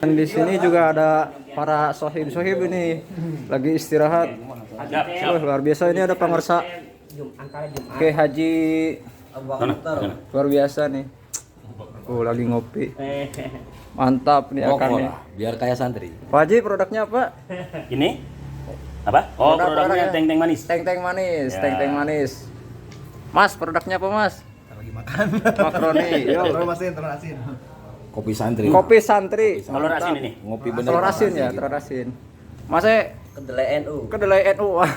Dan di sini juga ada para sohib-sohib ini lagi istirahat. Luar biasa, ini ada pengersa Oke Haji luar biasa nih. Lagi ngopi. Mantap nih akarnya. Biar kayak santri. Pak Haji, produknya apa? Ini apa? Oh, produknya teng-teng manis. Teng-teng manis, Ya. teng-teng manis. Mas, produknya apa, Mas? Lagi makan. Makaroni. Yo. Telur asin. Kopi santri. Kopi santri. Telur asin ini. Ngopi bener. Telur asin ya, telur asin. Masnya Kedelai NU. kedelai NU. Wah,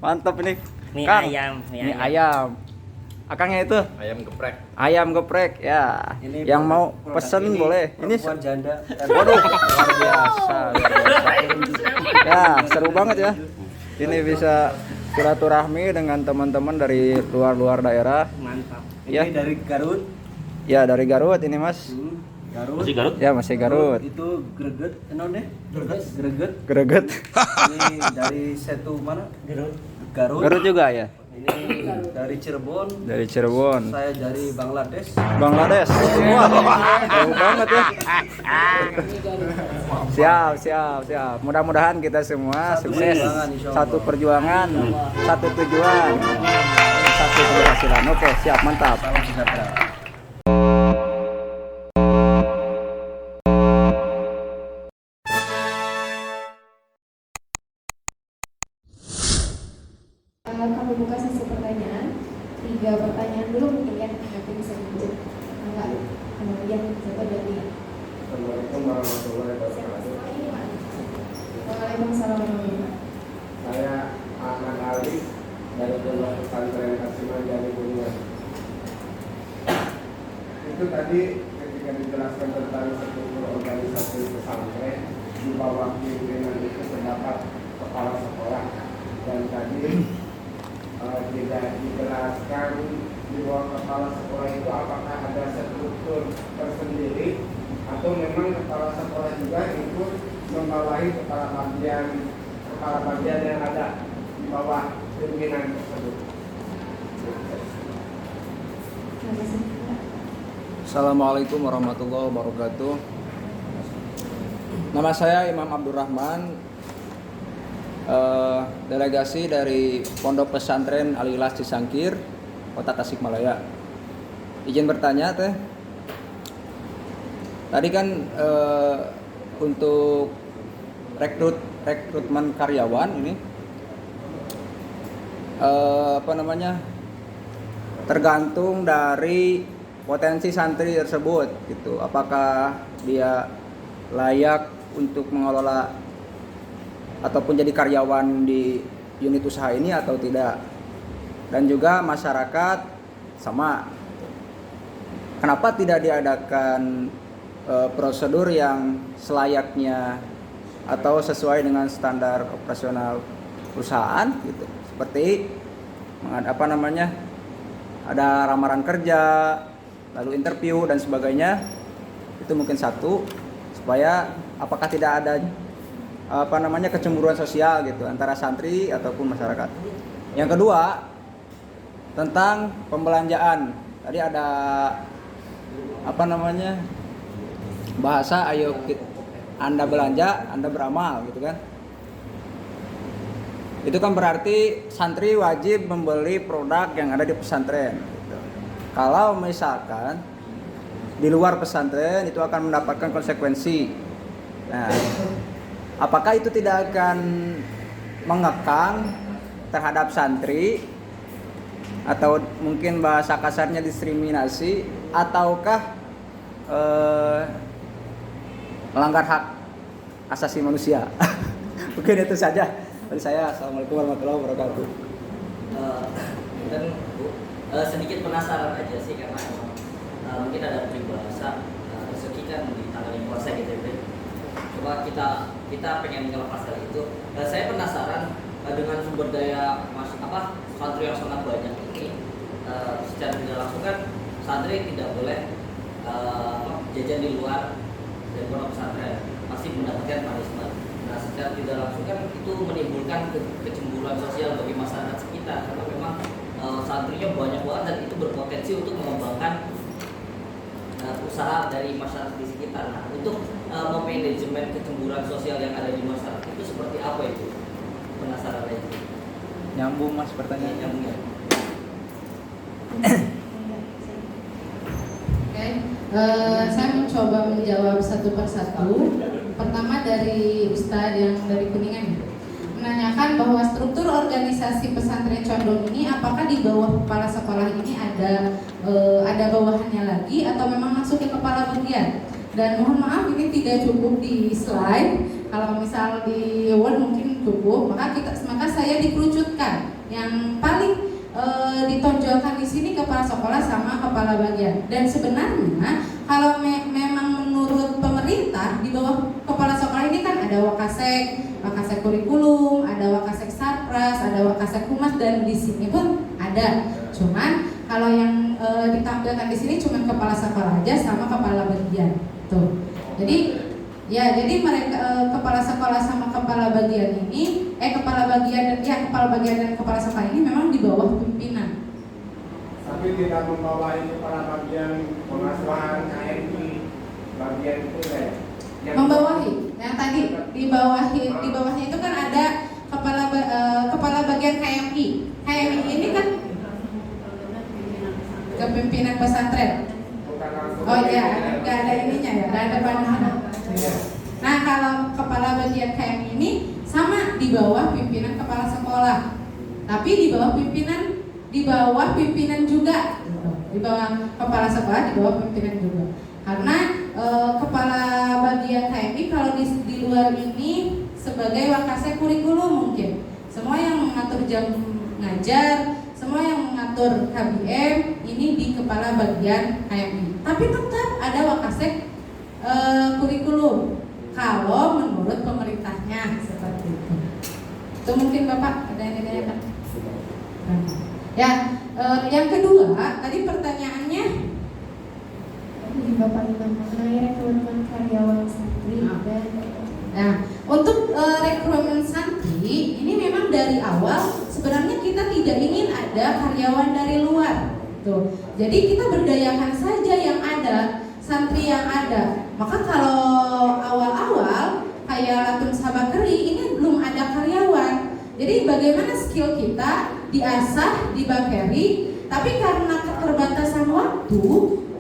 mantap ini. Mie Kang, ayam, mie ayam. Akangnya itu Ayam geprek. ayam geprek ya. Yang mau pesen boleh. Ini janda. waduh, luar biasa, luar biasa. Ya, seru banget ya. Ini bisa silaturahmi dengan teman-teman dari luar-luar daerah. Mantap. Ya. Ini dari Garut. Ya, dari Garut ini, Mas. Garut. Masih Garut? Ya, masih Garut. Itu greget, deh. Greget. Greget. Ini dari Setu mana? Garut. Garut juga ya. Ini dari Cirebon. Dari Cirebon. Saya dari Bangladesh. Bangladesh. Wah, jauh banget ya. Siap, siap, siap. Mudah-mudahan kita semua Satu sukses. perjuangan, insya Allah. Satu perjuangan, satu tujuan, satu keberhasilan. Oke, siap, mantap. Salam sejahtera. Kami buka sesi pertanyaan. 3 pertanyaan dulu mungkin ya, nanti bisa dijawab. Enggak, kemudian coba dari. Assalamualaikum warahmatullahi wabarakatuh. Waalaikumsalam warahmatullahi wabarakatuh. Saya Ahmad Ali dari Pondok Pesantren Kasiman Jani Kuningan. Itu tadi ketika dijelaskan tentang struktur organisasi pesantren di bawah pimpinan itu terdapat kepala sekolah, dan tadi tidak dijelaskan di bawah kepala sekolah itu apakah ada struktur tersendiri atau memang kepala sekolah juga ikut membawahi kepala bagian yang ada di bawah pimpinan tersebut. Terima kasih. Assalamualaikum warahmatullahi wabarakatuh. Nama saya Imam Abdurrahman, delegasi dari Pondok Pesantren Al-Ikhlas Cisangkir, Kota Tasikmalaya. Izin bertanya teh. Tadi kan untuk rekrutmen karyawan ini tergantung dari potensi santri tersebut gitu. Apakah dia layak untuk mengelola ataupun jadi karyawan di unit usaha ini atau tidak. Dan juga masyarakat sama. Kenapa tidak diadakan prosedur yang selayaknya atau sesuai dengan standar operasional perusahaan gitu. Seperti ada lamaran kerja, lalu interview dan sebagainya. Itu mungkin satu, supaya apakah tidak ada kecemburuan sosial gitu antara santri ataupun masyarakat. Yang kedua, tentang pembelanjaan. Tadi ada bahasa ayo Anda belanja, Anda beramal gitu kan. Itu kan berarti santri wajib membeli produk yang ada di pesantren gitu. Kalau misalkan di luar pesantren itu akan mendapatkan konsekuensi. Nah, apakah itu tidak akan mengekang terhadap santri atau mungkin bahasa kasarnya diskriminasi, ataukah melanggar hak asasi manusia? Mungkin itu saja dari saya. Assalamualaikum warahmatullahi wabarakatuh. Dan sedikit penasaran aja sih, karena mungkin ada peribahasa rezeki kan di tangan yang kuasa gitu ya. Coba kita pengen ngelepas hal itu. Saya penasaran dengan sumber daya santri yang sangat banyak ini, secara tidak langsung kan santri tidak boleh jajan di luar dari pondok pesantren, masih mendapatkan punishment. Nah, secara tidak langsung kan itu menimbulkan kecemburuan sosial bagi masyarakat sekitar, karena memang santrinya banyak banget dan itu berpotensi untuk mengembangkan usaha dari masyarakat di sekitar. Nah, untuk memanajemen kecemburuan sosial yang ada di masyarakat itu seperti apa itu? Penasaran aja. Nyambung Mas pertanyaannya. Nyambung ya. Oke, saya mencoba menjawab satu persatu. Pertama dari Ustadz yang dari Kuningan, menanyakan bahwa struktur organisasi pesantren condong ini apakah di bawah kepala sekolah ini ada bawahannya lagi atau memang masuk ke kepala bagian? Dan mohon maaf ini tidak cukup di slide. Kalau misal di Word mungkin cukup, maka saya dikerucutkan. Yang paling ditonjolkan di sini kepala sekolah sama kepala bagian. Dan sebenarnya kalau memang menurut pemerintah di bawah kepala sekolah ini kan ada Wakasek kurikulum, ada Wakasek Sarpras, ada Wakasek Humas, dan di sini pun ada. Cuman kalau yang ditampilkan di sini cuma kepala sekolah aja sama kepala bagian. Tuh. Jadi mereka kepala sekolah sama kepala bagian ini kepala bagian dan kepala sekolah ini memang di bawah pimpinan. Tapi tidak membawahi kepala bagian pengasuhan KMI bagian itu ya. Membawahi. Yang tadi di bawahnya itu kan ada kepala bagian KMI. KMI ini kan kepimpinan pesantren. Bukan langsung. Oh iya, nggak ada ininya ya, nggak ada pandangan. Nah kalau kepala bagian KMI ini sama di bawah pimpinan kepala sekolah, tapi di bawah pimpinan juga, di bawah kepala sekolah, di bawah pimpinan juga. Karena kepala bagian KMI kalau di luar ini sebagai Wakasek kurikulum mungkin, semua yang mengatur jam ngajar, semua yang mengatur KBM ini di kepala bagian KMI. Tapi tetap ada Wakasek kurikulum kalau menurut pemerintahnya seperti itu. Itu mungkin Bapak ada yang ditanyakan? Ya, yang kedua tadi pertanyaannya Jadi Bapak Imam mengenai rekrutmen karyawan santri dan Nah, untuk rekrutmen santri ini memang dari awal sebenarnya kita tidak ingin ada karyawan dari luar. Tuh. Jadi kita berdayakan saja yang ada, santri yang ada. Maka kalau awal-awal kayak Latun Sabakeri ini belum ada karyawan. Jadi bagaimana skill kita diasah di Bakeri, tapi karena keterbatasan waktu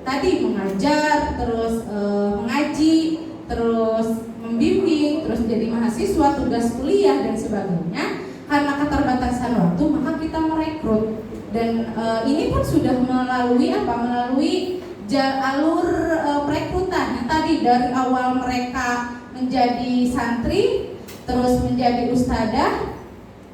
tadi mengajar, terus mengaji, terus membimbing, terus jadi mahasiswa, tugas kuliah dan sebagainya. Karena keterbatasan waktu, maka kita merekrut. Dan ini pun sudah melalui alur perekrutan yang tadi dari awal mereka menjadi santri, terus menjadi ustadzah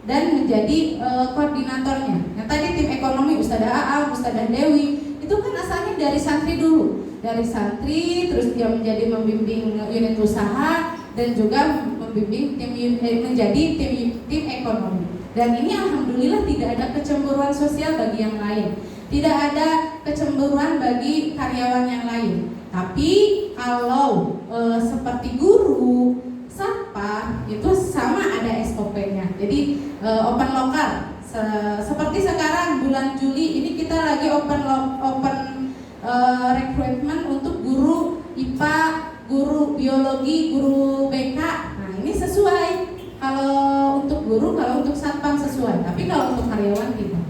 dan menjadi koordinatornya. Yang tadi tim ekonomi Ustadzah Aam, Ustadzah Dewi itu kan asalnya dari santri dulu. Dari santri terus dia menjadi membimbing unit usaha dan juga membimbing menjadi tim ekonomi. Dan ini alhamdulillah tidak ada kecemburuan sosial bagi yang lain. Tidak ada kecemburuan bagi karyawan yang lain. Tapi kalau seperti guru, satpam itu sama ada SOP-nya. Jadi open lokal. Seperti sekarang bulan Juli ini kita lagi open rekrutmen untuk guru IPA, guru biologi, guru BK. Nah ini sesuai. Kalau untuk guru, kalau untuk satpam sesuai. Tapi kalau untuk karyawan tidak.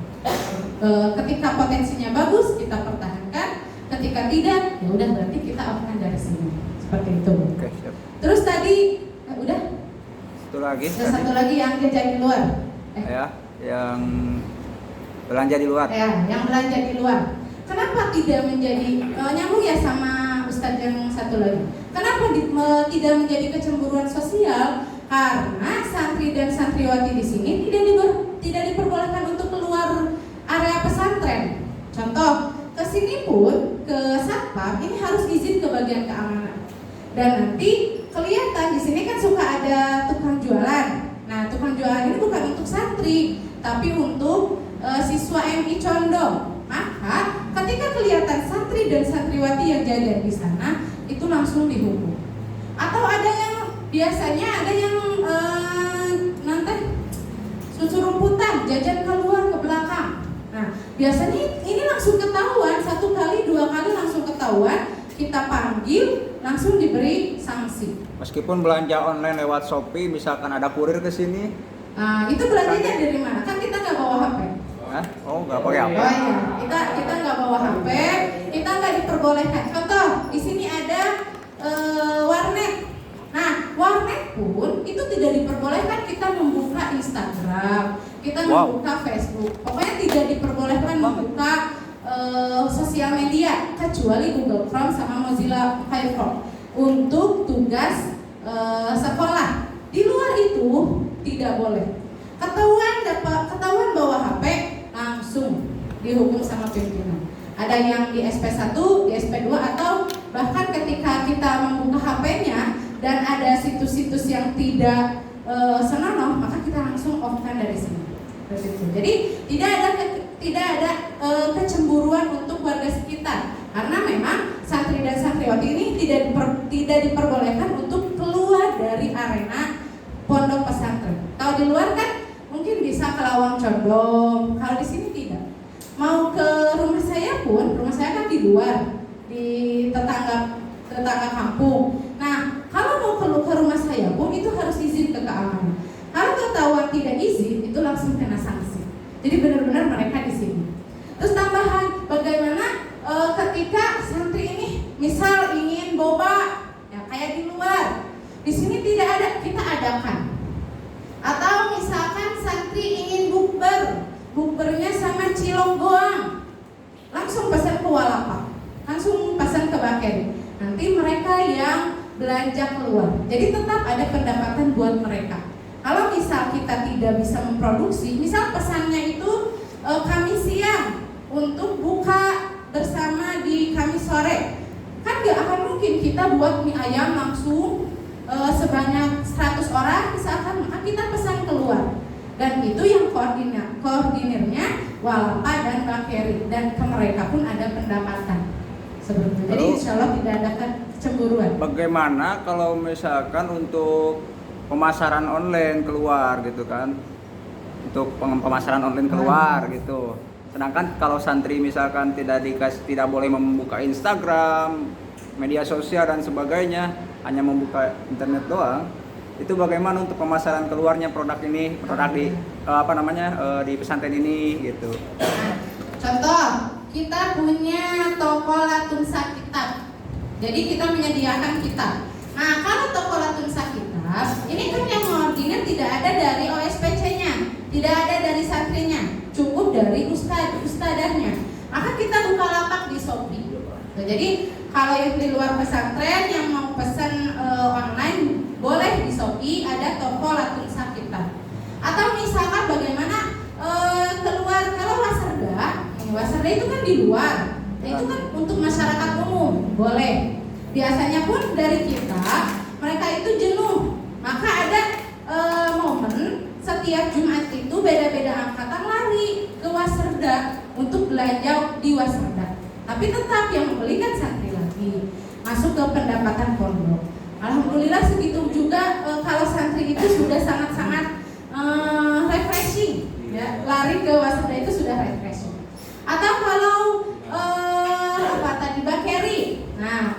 Ketika potensinya bagus kita pertahankan. Ketika tidak, ya udah berarti kita akan dari sini. Seperti itu. Oke, siap. Terus tadi udah. Satu lagi yang jajan di luar. Ya, yang belanja di luar. Ya, yang belanja di luar. Kenapa tidak menjadi nyambung ya sama Ustadz yang satu lagi? Kenapa tidak menjadi kecemburuan sosial? Karena santri dan santriwati di sini tidak diperbolehkan untuk keluar area pesantren. Contoh, ke sini pun ke satpam ini harus izin ke bagian keamanan. Dan nanti kelihatan di sini kan suka ada tukang jualan. Nah, tukang jualan ini bukan untuk santri, tapi untuk siswa MI Condong. Maka ketika kelihatan santri dan santriwati yang jajan di sana, itu langsung dihukum. Atau ada yang biasanya ada yang nanti susu rumputan, jajan keluar ke belakang. Nah, biasanya ini langsung ketahuan, 1 kali 2 kali langsung ketahuan. Kita panggil, langsung diberi sanksi. Meskipun belanja online lewat Shopee, misalkan ada kurir ke sini, Nah, itu belanjanya dari mana? Kan kita nggak bawa HP. Hah? Oh, nggak pakai apa? Oh iya, kita nggak bawa HP, kita nggak diperbolehkan. Contoh, di sini ada warnet. Nah, warnet pun itu tidak diperbolehkan kita membuka Instagram, kita membuka Facebook. Pokoknya tidak diperbolehkan membuka sosial media kecuali Google Chrome sama Mozilla Firefox untuk tugas sekolah. Di luar itu tidak boleh. Ketahuan bawa HP langsung dihukum sama pimpinan. Ada yang di SP1, di SP2 atau bahkan ketika kita membuka HP-nya dan ada situs-situs yang tidak senonoh, maka kita langsung off-kan dari sini. Jadi tidak ada kecemburuan untuk warga sekitar karena memang santri dan santriwati ini tidak diperbolehkan untuk keluar dari arena pondok pesantren. Kalau di luar kan mungkin bisa ke Lawang Condong, kalau di sini tidak. Mau ke rumah saya pun, rumah saya kan di luar, di tetangga kampung. Nah, kalau mau ke rumah saya pun itu harus izin ke keamanan. Kalau ketahuan tidak izin, itu langsung kena sanksi. Jadi benar-benar mereka di sini. Terus tambahan, bagaimana ketika santri ini misal ingin boba, ya kayak di luar, di sini tidak ada, kita adakan. Atau misalkan santri ingin bukbernya sama cilok goang, langsung pesan ke Walapak, langsung pesan ke Bakeri. Nanti mereka yang belanja keluar. Jadi tetap ada pendapatan buat mereka. Kalau misal kita tidak bisa memproduksi, misal pesannya itu Kamis siang untuk buka bersama di Kamis sore, kan gak akan mungkin kita buat mie ayam langsung sebanyak 100 orang misalkan, maka kita pesan keluar. Dan itu yang koordinirnya Walapa dan Bakeri, dan ke mereka pun ada pendapatan sebetulnya. Jadi insya Allah tidak ada kecemburuan. Bagaimana kalau misalkan untuk pemasaran online keluar gitu kan, untuk pemasaran online keluar gitu. Sedangkan kalau santri misalkan tidak boleh membuka Instagram, media sosial dan sebagainya, hanya membuka internet doang, itu bagaimana untuk pemasaran keluarnya produk ini, produk di di pesantren ini gitu. Contoh, kita punya toko Latunsa Kitab. Jadi kita menyediakan kitab. Nah, kalau toko Latunsa Kitab, ini kan yang koordinir tidak ada dari OSPC-nya, tidak ada dari santrinya, cukup dari ustadahnya. Maka kita buka lapak di Shopee. Nah, jadi kalau yang di luar pesantren yang mau pesan online boleh di Shopee, ada toko Latunsa Kitab. Atau misalkan bagaimana keluar kalau Wasarda itu kan di luar. Nah, itu kan untuk masyarakat umum, boleh. Biasanya pun dari kita, mereka itu jenuh. Maka ada momen setiap Jumat itu beda-beda angkatan lari ke Wasarda untuk belanja di Wasarda. Tapi tetap yang membeli kan santri lagi, masuk ke pendapatan pondok. Alhamdulillah segitu juga kalau santri itu sudah sangat-sangat refreshing, ya, lari ke Wasarda itu sudah refreshing. Atau kalau Bakeri, nah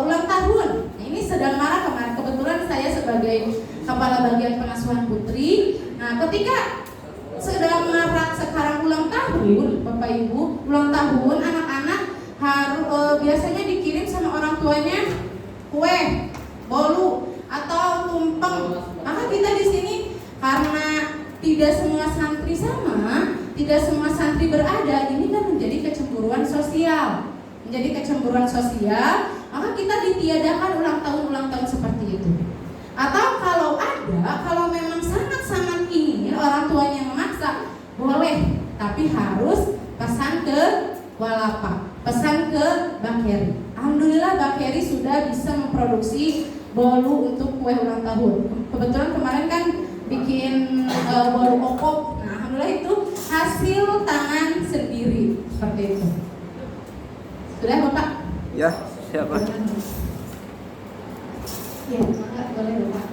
ulang tahun, ini sedang marah kemarin. Kebetulan saya sebagai kepala bagian pengasuhan putri. Nah, ketika sedang marak sekarang ulang tahun, Bapak Ibu, ulang tahun anak-anak harus biasanya dikirim sama orang tuanya kue, bolu atau tumpeng. Maka kita di sini karena tidak semua santri sama, tidak semua santri berada, ini kan menjadi kecemburuan sosial. Maka kita ditiadakan ulang tahun seperti itu. Atau kalau memang sangat-sangat ingin orang tuanya memaksa, boleh, tapi harus pesan ke Walapa, pesan ke Bakeri. Alhamdulillah Bakeri sudah bisa memproduksi bolu untuk kue ulang tahun. Kebetulan kemarin kan bikin bolu kokok. Nah, alhamdulillah itu hasil tangan sendiri seperti itu. Sudah Bapak? Ya, siapa? Ya, enggak boleh Bapak.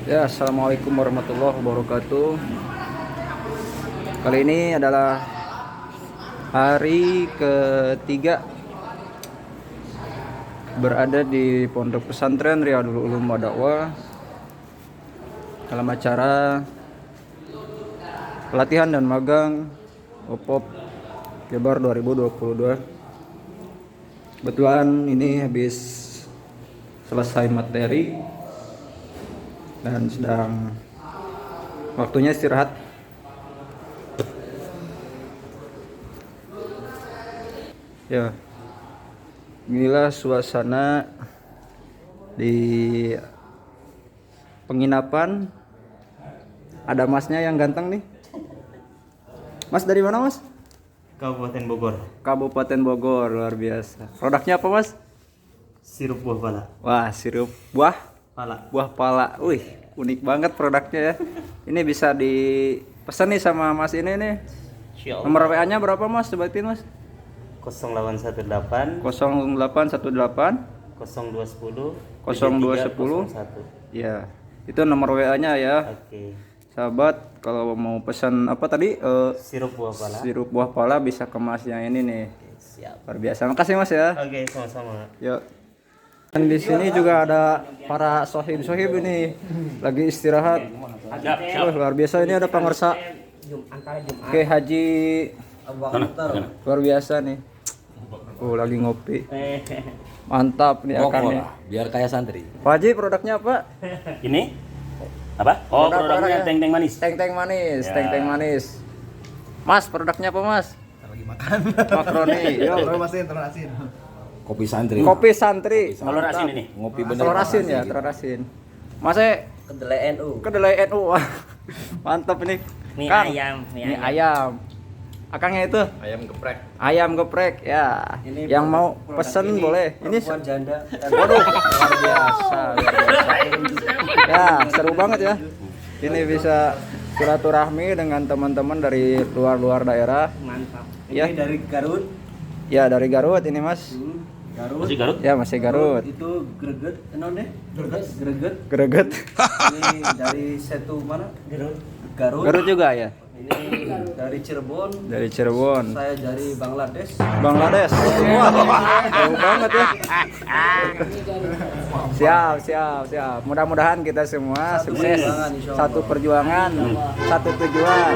Ya, assalamualaikum warahmatullahi wabarakatuh. Kali ini adalah hari ketiga berada di Pondok Pesantren Riyadul Ulum wa Dakwah dalam acara pelatihan dan magang OPOP Jabar 2022. Kebetulan ini habis selesai materi dan sedang waktunya istirahat. Ya, inilah suasana di penginapan. Ada masnya yang ganteng nih. Mas dari mana mas? Kabupaten Bogor. Kabupaten Bogor, luar biasa. Produknya apa mas? Sirup buah pala. Wah, sirup buah Pala. pala. Wih, unik banget produknya ya. Ini bisa dipesan nih sama mas ini nih. Nomor WA-nya berapa mas? Sebutin mas. 0818 0818 0210 0210. 3301. Ya, itu nomor WA-nya ya. Oke. Sahabat, kalau mau pesan apa tadi? Sirup buah pala. Sirup buah pala bisa ke mas yang ini nih. Siap. Luar biasa. Makasih mas ya. Oke, sama-sama. Yuk. Dan di sini juga ada para sohib ini lagi istirahat. Wah, luar biasa, ini ada pengursa Oke Haji luar biasa nih. Lagi ngopi. Mantap nih Rokok akannya. lah, biar kayak santri. Pak Haji, produknya apa? Ini apa? Oh, produknya teng-teng manis. Teng-teng manis, Ya. teng-teng manis. Mas, produknya apa mas? Lagi makan. Makroni. Yo. Telur asin. Kopi santri. Kopi santri. Telur asin ini. Ngopi bener. Telur asin ya, gitu. telur asin. Masnya Kedelai NU. kedelai NU. Wah, mantap ini. Mie Kang, ayam, mie ayam. Akangnya itu Ayam geprek. ayam geprek ya. Yang mau pesen boleh. Ini Janda. waduh, luar biasa, luar biasa. Ya, seru banget ya. Ini bisa silaturahmi dengan teman-teman dari luar-luar daerah. Mantap. Ya. Ini dari Garut. Ya, dari Garut ini Mas. Garut. Masih Garut? Ya, masih Garut. Itu greget, deh? Greget. Greget. Ini dari Setu mana? Garut. Garut juga ya. Ini dari Cirebon. Dari Cirebon. Saya dari Bangladesh. Bangladesh. Wah, jauh banget ya. Siap. Mudah-mudahan kita semua sukses. perjuangan, insya Allah. Satu perjuangan, satu tujuan,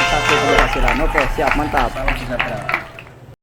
satu keberhasilan. Oke, siap, mantap.